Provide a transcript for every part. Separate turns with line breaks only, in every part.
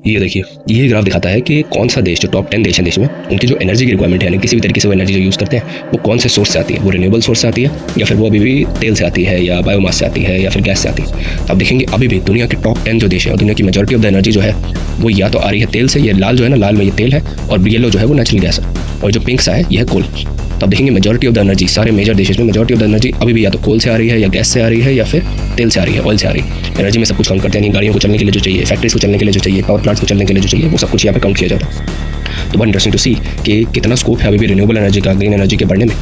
ये देखिए, ये ग्राफ दिखाता है कि कौन सा देश, जो टॉप 10 देश हैं देश में, उनकी जो एनर्जी की रिक्वायरमेंट है, यानी किसी भी तरीके से वो एनर्जी जो यूज़ करते हैं वो कौन से सोर्स से आती है। वो रिन्यूएबल सोर्स से आती है या फिर वो अभी भी तेल से आती है या बायोमास से आती है या फिर गैस से आती है। तो आप देखेंगे अभी भी दुनिया के टॉप 10 जो देश है और दुनिया की मेजॉरिटी ऑफ द एनर्जी जो है वो या तो आ रही है तेल से। ये लाल जो है ना, लाल में ये तेल है, और येलो जो है वो नेचुरल गैस है, और जो पिंक सा है यह है कोल। तो आप देखेंगे मेजॉरिटी ऑफ द एनर्जी, सारे मेजर देशों में मेजॉरिटी ऑफ द एनर्जी अभी भी या तो कोल से आ रही है या गैस से आ रही है या फिर तेल से आ रही है, ऑयल से आ रही है। एनर्जी में सब कुछ काउंट करते हैं, गाड़ियों को चलने के लिए जो चाहिए, फैक्ट्रीज को चलने के लिए जो चाहिए, पावर प्लांट्स को चलने के लिए जो चाहिए, वो सब कुछ यहाँ पे काउंट किया जाता है। तो बहुत इंटरेस्टिंग टू सी कि कितना स्कोप है अभी भी रिन्यूएबल एनर्जी का, ग्रीन एनर्जी के बढ़ने में,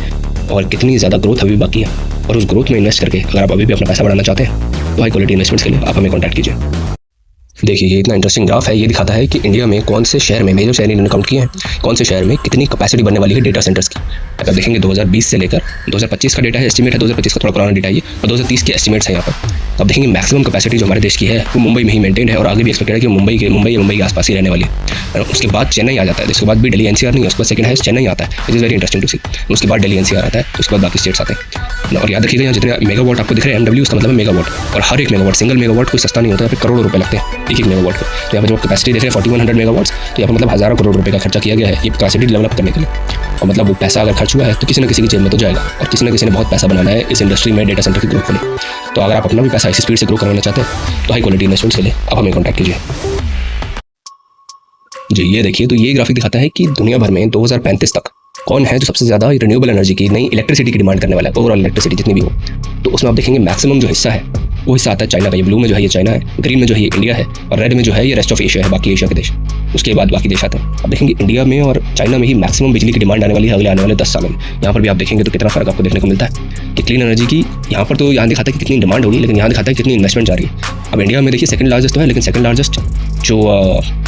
और कितनी ज़्यादा ग्रोथ अभी भी बाकी है। और उस ग्रोथ में इन्वेस्ट करके अगर आप अभी भी अपना पैसा बढ़ाना चाहते हैं तो हाई क्वालिटी इन्वेस्टमेंट्स के लिए आप हमें कॉन्टैक्ट कीजिए। देखिए, ये इतना इंटरेस्टिंग ग्राफ है। ये दिखाता है कि इंडिया में कौन से शहर में, मेजर शहर इन्होंने काउंट किए हैं, कौन से शहर में कितनी कैपेसिटी बनने वाली है डेटा सेंटर्स की। अगर देखेंगे 2020 से लेकर 2025 का डेटा है, एस्टिमेट है 2025 का, थोड़ा पुराना डेटा है ये, और 2030 के एस्टिमेट्स हैं यहाँ पर। तो आप देखेंगे मैक्सिमम कैपेसिटी जो हमारे देश की है वो मुंबई में ही मेंटेन है, और आगे भी एक्सपेक्टेड है कि मुंबई के आसपास ही रहने वाली है। उसके बाद चेन्नई आ जाता है, उसके बाद भी दिल्ली एनसीआर नहीं है, उसके बाद सेकंड है चेन्नई आता है, it is very interesting to see. उसके बाद दिल्ली एनसीआर आता है, उसके बाद बाकी स्टेट्स आते हैं। और याद रखिएगा, यहाँ जितने मेगावाट आपको दिख रहे हैं MW, उसका मतलब है मेगावाट, और हर एक मेगावाट, सिंगल मेगावाट कोई सस्ता नहीं होता है, फिर करोड़ों रुपए लगते हैं एक मेगावाट को। तो यहाँ पर जो कैपेसिटी देख रहे हैं 4100 मेगावाट्स, तो यहाँ पर मतलब हज़ारों करोड़ रुपए का खर्चा किया गया है ये कैपेसिटी डेवलप करने के लिए। और मतलब वो पैसा अगर खर्च हुआ है तो किसी न किसी की जेब में तो जाएगा, और किसी न किसी ने बहुत पैसा बनाना है इस इंडस्ट्री में, डेटा सेंटर की ग्रोथ के लिए। तो अगर आप अपना भी पैसा इसी स्पीड से ग्रो करवाना चाहते हैं तो हाई क्वालिटी इन्वेस्टमेंट्स के लिए आप हमें कॉन्टैक्ट कीजिए। जी, ये देखिए, तो ये ग्राफिक दिखाता है कि दुनिया भर में 2035 तक कौन है जो सबसे ज़्यादा रिन्यूएबल एनर्जी की, नई इलेक्ट्रिसिटी की डिमांड करने वाला है, ओवरऑल इलेक्ट्रिसिटी जितनी भी हो। तो उसमें आप देखेंगे मैक्सिमम जो हिस्सा है वो हिस्सा आता है चाइना का। ये ब्लू में जो है ये चाइना है, ग्रीन में जो है ये इंडिया है, और रेड में जो है ये रेस्ट ऑफ एशिया है, बाकी एशिया के देश। उसके बाद बाकी देश आते हैं। आप देखेंगे इंडिया में और चाइना में ही मैक्सिमम बिजली की डिमांड आने वाली है अगले आने वाले 10 सालों में। यहाँ पर भी आप देखेंगे तो कितना फर्क आपको देखने को मिलता है कि क्लीन एनर्जी की यहाँ पर तो यहाँ दिखाता है कि कितनी डिमांड होगी, लेकिन यहाँ दिखाता है कितनी इन्वेस्टमेंट जा रही है। अब इंडिया में देखिए सेकंड लार्जेस्ट तो है, लेकिन सेकंड लार्जेस्ट जो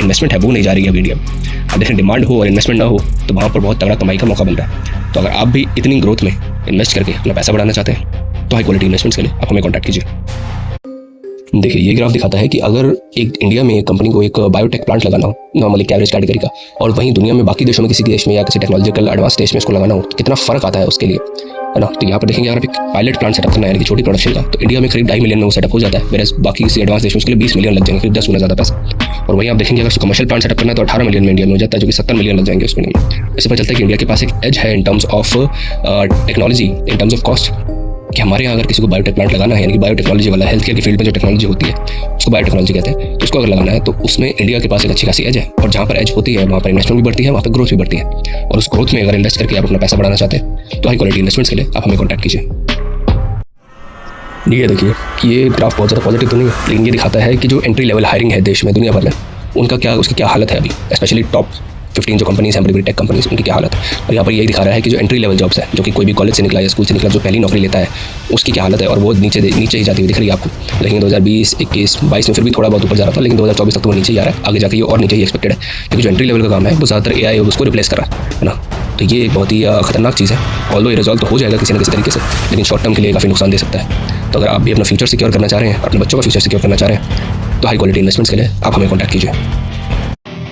इन्वेस्टमेंट है वो नहीं जा रही है अभी इंडिया में। अब देखें डिमांड हो और इन्वेस्टमेंट ना हो तो वहाँ पर बहुत तगड़ा कमाई का मौका बन रहा है। तो अगर आप भी इतनी ग्रोथ में इन्वेस्ट करके अपना पैसा बढ़ाना चाहते हैं तो हाई क्वालिटी इन्वेस्टमेंट्स के लिए आप हमें कॉन्टैक्ट कीजिए। देखिए, ये ग्राफ दिखाता है कि अगर एक इंडिया में एक कंपनी को एक बायोटेक प्लांट लगाना हो, नॉर्मली एवरेज कैटेगरी का, और वहीं दुनिया में बाकी देशों में किसी देश में या किसी टेक्नोलॉजिकल एडवांस देश में इसको लगाना हो तो कितना फ़र्क आता है उसके लिए, है ना। तो यहाँ पर देखेंगे अगर आप एक पायलट प्लांट सेटअप करना है, यानी कि छोटी प्रोडक्शन का, तो इंडिया में करीब 2.5 मिलियन में वो सेटअप हो जाता है, वेरएज़ बाकी किसी एडवांस देश में उसके लिए 20 मिलियन लग जाएंगे, फिर 10 गुना ज़्यादा पैसा। और वहीं आप देखेंगे अगर कमर्शियल प्लांट सेटअप करना है तो 18 मिलियन में इंडिया में हो जाता है, जो कि 70 मिलियन लग जाएंगे उसमें। इससे पता चलता है कि इंडिया के पास एक एज है in terms of technology, in terms of cost, कि हमारे यहाँ अगर किसी को बायोटेक प्लांट लगाना है, यानी कि बायोटेक्नोलॉजी वाला, हेल्थ केयर की फील्ड में जो टेक्नोलॉजी होती है उसको बायोटेक्नोलॉजी कहते हैं, तो उसको अगर लगाना है तो उसमें इंडिया के पास एक अच्छी खासी एज है। और जहाँ पर एज होती है वहाँ पर इन्वेस्टमेंट भी बढ़ती है, वहाँ पर ग्रोथ भी बढ़ती है। और उस ग्रोथ में अगर इन्वेस्ट करके आप अपना पैसा बढ़ाना चाहते हैं तो हाई क्वालिटी इन्वेस्टमेंट्स के लिए आप हमें कॉन्टैक्ट कीजिए। ये देखिए, ये ग्राफ बहुत ज़्यादा पॉजिटिव तो नहीं है, लेकिन ये दिखाता है कि जो एंट्री लेवल हायरिंग है देश में, दुनिया भर में, उसकी क्या हालत है अभी, स्पेशली टॉप 15 जो कंपनीज हैं, बड़ी बड़ी टेक कंपनीज, उनकी क्या हालत है। और यहाँ पर यही दिखा रहा है कि जो एंट्री लेवल जॉब्स है, जो कि कोई भी कॉलेज से निकला या स्कूल से निकला जो पहली नौकरी लेता है, उसकी क्या हालत है, और वो नीचे ही जाती हुई दिख रही है आपको। लेकिन 2020, 21, 22 में फिर भी थोड़ा बहुत ऊपर जा रहा था, लेकिन 2024 तक तो वो नीचे ही आ रहा है, आगे जाके ये और नीचे ही एक्सपेक्टेड है, क्योंकि जो एंट्री लेवल का काम है वो ज़्यादातर AI उसको रिप्लेस कर रहा है ना। तो ये एक बहुत ही खतरनाक चीज़ है। ऑल्दो ये रिजॉल्व तो हो जाएगा किसी न किसी तरीके से, लेकिन शॉर्ट टर्म के लिए काफ़ी नुकसान दे सकता है। तो अगर आप भी अपना फ्यूचर सिक्योर करना चाह रहे हैं, अपने बच्चों का फ्यूचर सिक्योर करना चाह रहे हैं, तो हाई क्वालिटी इन्वेस्टमेंट्स के लिए आप हमें कॉन्टैक्ट कीजिए।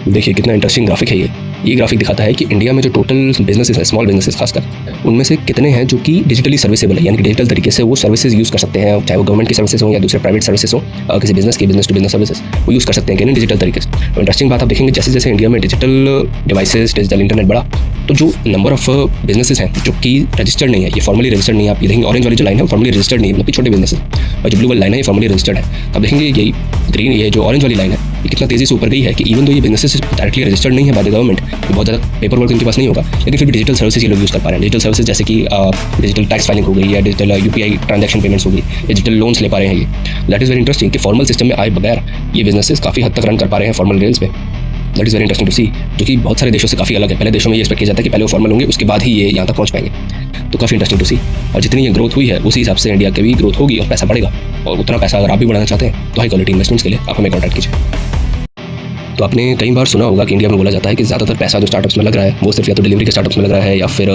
देखिए, कितना इंटरेस्टिंग ग्राफिक है ये ग्राफिक दिखाता है कि इंडिया में जो टोटल बिजनेसेस हैं, स्मॉल बिजनेसेस खासकर, उनमें से कितने हैं जो कि डिजिटली सर्विसेबल है, यानी कि डिजिटल तरीके से वो सर्विसेज यूज़ कर सकते हैं, चाहे वो गवर्नमेंट की सर्विसेज हो या दूसरे प्राइवेट सर्विसेज हो, किसी बिजनेस टू बिजनेस सर्विसेज वो यूज़ कर सकते हैं कि नहीं डिजिटल तरीके से। तो इंटरेस्टिंग बात आप देखेंगे, जैसे जैसे इंडिया में डिजिटल डिवाइसेज, डिजिटल इंटरनेट बढ़ा, तो जो नंबर ऑफ बिजनेसेस हैं जो कि रजिस्टर्ड नहीं है, ये फॉर्मली रजिस्टर्ड नहीं है। आप ये देखेंगे ऑरेंज वाली जो लाइन है वो फॉर्मली रजिस्टर्ड नहीं है, मतलब छोटे बिजनेस है, और जो ब्लू वाली लाइन है ये फॉर्मली रजिस्टर्ड है। अब देखेंगे यही ग्रीन, ये जो ऑरेंज वाली लाइन है ये कितना तेज़ी से ऊपर गई है कि इवन तो ये बिजनेसेस डायरेक्टली रजिस्टर्ड नहीं है बाय द गवर्नमेंट, बहुत ज़्यादा पेपर वर्क इनके पास नहीं होगा, लेकिन फिर भी डिजिटल सर्विसेज ये लोग यूज़ कर पा रहे हैं। डिजिटल सर्विसेज जैसे कि डिजिटल टैक्स फाइलिंग हो गई, या डिजिटल UPI ट्रांजैक्शन पेमेंट्स हो गई, या डिजिटल लोन्स ले पा रहे हैं ये। दैट इज़ वेरी इंटरेस्टिंग कि फॉर्मल सिस्टम में आए बगैर ये बिजनेसेस काफ़ी हद तक रन कर पा रहे हैं फॉर्मल रेल्स पे। That is very interesting to see, जो कि बहुत सारे देशों से काफ़ी अलग है। पहले देशों में ये एक्सपेक्ट किया जाता है कि पहले वो फॉर्मल होंगे, उसके बाद ही ये यहाँ तक पहुँच पाएंगे। तो काफ़ी इंटरेस्टिंग टू सी, और जितनी ये ग्रोथ हुई है उसी हिसाब से इंडिया की भी ग्रोथ होगी और पैसा बढ़ेगा। और उतना पैसा अगर आप भी बढ़ाना चाहते हैं तो हाई क्वालिटी इन्वेस्टमेंट्स के लिए आप हमें कॉन्टैक्ट कीजिए। तो आपने कई बार सुना होगा कि इंडिया में बोला जाता है कि ज़्यादातर पैसा जो स्टार्टअप्स में लग रहा है वो सिर्फ या तो डिलीवरी के स्टार्टअप्स में लग रहा है या फिर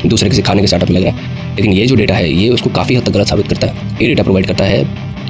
दूसरे किसी खाने के स्टार्टअप में लग रहा है। लेकिन ये जो डेटा है ये उसको काफ़ी हद तक गलत साबित करता है। ये डेटा प्रोवाइड करता है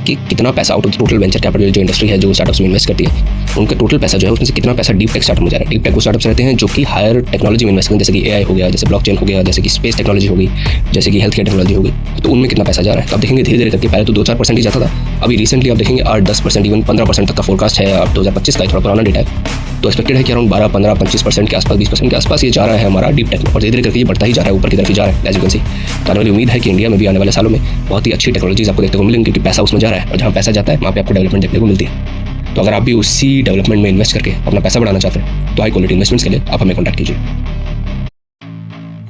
कि कितना पैसा out of total venture capital जो इंडस्ट्री है, जो स्टार्टअप्स में इन्वेस्ट करती है, उनका टोटल पैसा जो है उसमें से कितना पैसा डीप टेक स्टार्टअप में जा रहा है। डीप टेक वो स्टार्टअप्स रहते हैं जो कि हायर टेक्नोलॉजी में इन्वेस्ट करते हैं, जैसे कि एआई हो गया, जैसे ब्लॉकचेन हो गया, जैसे कि स्पेस टेक्नोलॉजी हो गई, जैसे कि हेल्थ केयर टेक्नोलॉजी हो गई। तो उनमें कितना पैसा जा रहा है तो आप देखेंगे धीरे धीरे करके, पहले तो 2-4% ही जाता था, अभी रिसेंटली आप देखेंगे 8-10%, इवन 15% तक का फोरकास्ट है। अब 2025 का थोड़ा पुराना डेटा है, तो एक्सपेक्टेड है कि अराउंड 12-15-25% के आसपास, 20% के आसपास ये जा रहा है हमारा डीप टेक में, और धीरे धीरे करके ये बढ़ता ही जा रहा है, ऊपर की तरफ ही जा रहा है, एज यू कैन सी। तो आने वाली उम्मीद है कि इंडिया में भी आने वाले सालों में बहुत ही अच्छी टेक्नोलॉजीज आपको देखने को मिलेंगी, क्योंकि पैसा उसमें जा रहा है, और जहाँ पैसा जाता है वहाँ पे आपको डेवलपमेंट देखने को मिलती है। तो अगर आप भी उसी डेवलपमेंट में इन्वेस्ट करके अपना पैसा बढ़ाना चाहते हैं तो हाई क्वालिटी इन्वेस्टमेंट्स के लिए आप हमें कॉन्टैक्ट कीजिए।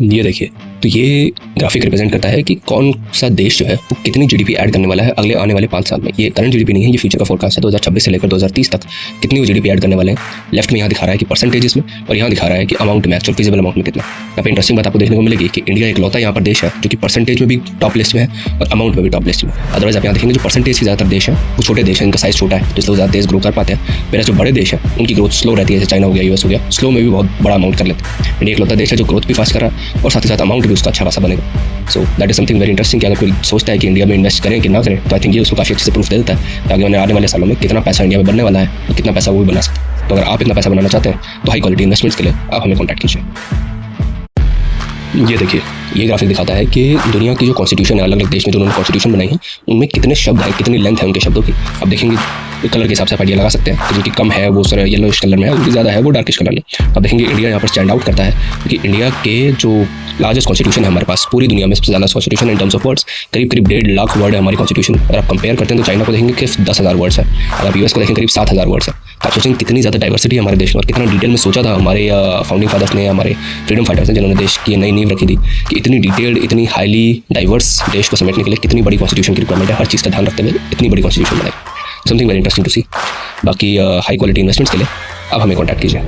ये देखिए, तो ये ग्राफिक रिप्रेजेंट करता है कि कौन सा देश जो है वो कितनी जीडीपी ऐड करने वाला है अगले आने वाले 5 साल में। ये करंट जीडीपी नहीं है, ये फ्यूचर का फोरकास्ट है 2026 से लेकर 2030 तक कितनी वो जीडीपी ऐड करने वाले हैं। लेफ्ट में यहाँ दिखा रहा है कि परसेंटेजेस में, और यहाँ दिखा रहा है कि अमाउंट में, एक्चुअल फिजिबल अमाउंट में कितना। यहाँ पे इंटरेस्टिंग बात आपको देखने को मिलेगी कि इंडिया एक लौता यहाँ पर देश है जो कि परसेंटेज में भी टॉप लिस्ट में है और अमाउंट में भी टॉप लिस्ट में। अदरवाइज आप यहाँ देखेंगे जो परसेंटेज के ज़्यादातर देश है वो छोटे देश है, इनका साइज छोटा है, तो इसलिए ज़्यादा देश ग्रो कर पाते हैं। मेरा जो बड़े देश है उनकी ग्रोथ स्लो रहती है, जैसे चाइना हो गया, यूएस हो गया, स्लो में भी बहुत बड़ा अमाउंट कर लेते हैं। इंडिया एक लौता देश है जो ग्रोथ भी फास्ट कर रहा है और साथ ही साथ अमाउंट भी उसका अच्छा खासा बनेगा। So that is something very interesting कि अगर कोई सोचता है कि इंडिया में इन्वेस्ट करें कि ना करें, तो आई थिंक ये उसको काफ़ी अच्छे से प्रूफ दे देता है कि आने वाले सालों में कितना पैसा इंडिया में बनने वाला है और कितना पैसा वो भी बना सकता है। तो अगर आप इतना पैसा बनाना चाहते हैं तो हाई क्वालिटी इन्वेस्टमेंट्स के लिए आप हमें कॉन्टैक्ट कीजिए। ये देखिए, ये ग्राफिक दिखाता है कि दुनिया की जो कॉन्स्टिट्यूशन है, अलग अलग देश में जो उन्होंने कॉन्स्टिट्यूशन बनाई है, उनमें कितने शब्द हैं, कितनी लेंथ है उनके शब्दों की। आप देखेंगे कलर के हिसाब से आप आइडिया लगा सकते हैं, जिनकी कम है वो सर येलोइश कलर में है, उनकी ज़्यादा है वो डार्किश कलर में। आप देखेंगे इंडिया यहाँ पर स्टैंड आउट करता है, क्योंकि इंडिया के जो लार्जेस्ट कॉन्स्टिट्यूशन है हमारे पास पूरी दुनिया में, सबसे ज़्यादा constitution in terms of words, करीब 1.5 लाख वर्ड है हमारी कॉन्स्टिट्यूशन। अगर आप कंपेयर करते हैं तो चाइना को देखेंगे कि 10,000 वर्ड्स है, अगर आप यूएस को देखेंगे करीब 7,000 वर्ड्स है। तो आप सोचेंगे कितनी ज़्यादा डाइवर्सिटी है हमारे देश में, और कितना डिटेल में सोचा था हमारे फाउंडिंग फादर्स ने, हमारे फ्रीडम फाइटर्स ने, जिन्होंने देश की नई नींव रखी थी, कि इतनी डिटेल्ड, इतनी हाईली डाइवर्स देश को समेटने के लिए कितनी बड़ी कॉन्स्टिट्यूशन की रिक्वायरमेंट है, हर चीज़ का ध्यान रखते हुए इतनी बड़ी कॉन्स्टिट्यूशन बनाई। समथिंग वेरी इंटरेस्टिंग टू सी। बाकी हाई क्वालिटी इन्वेस्टमेंट्स के लिए आप हमें कॉन्टैक्ट कीजिए।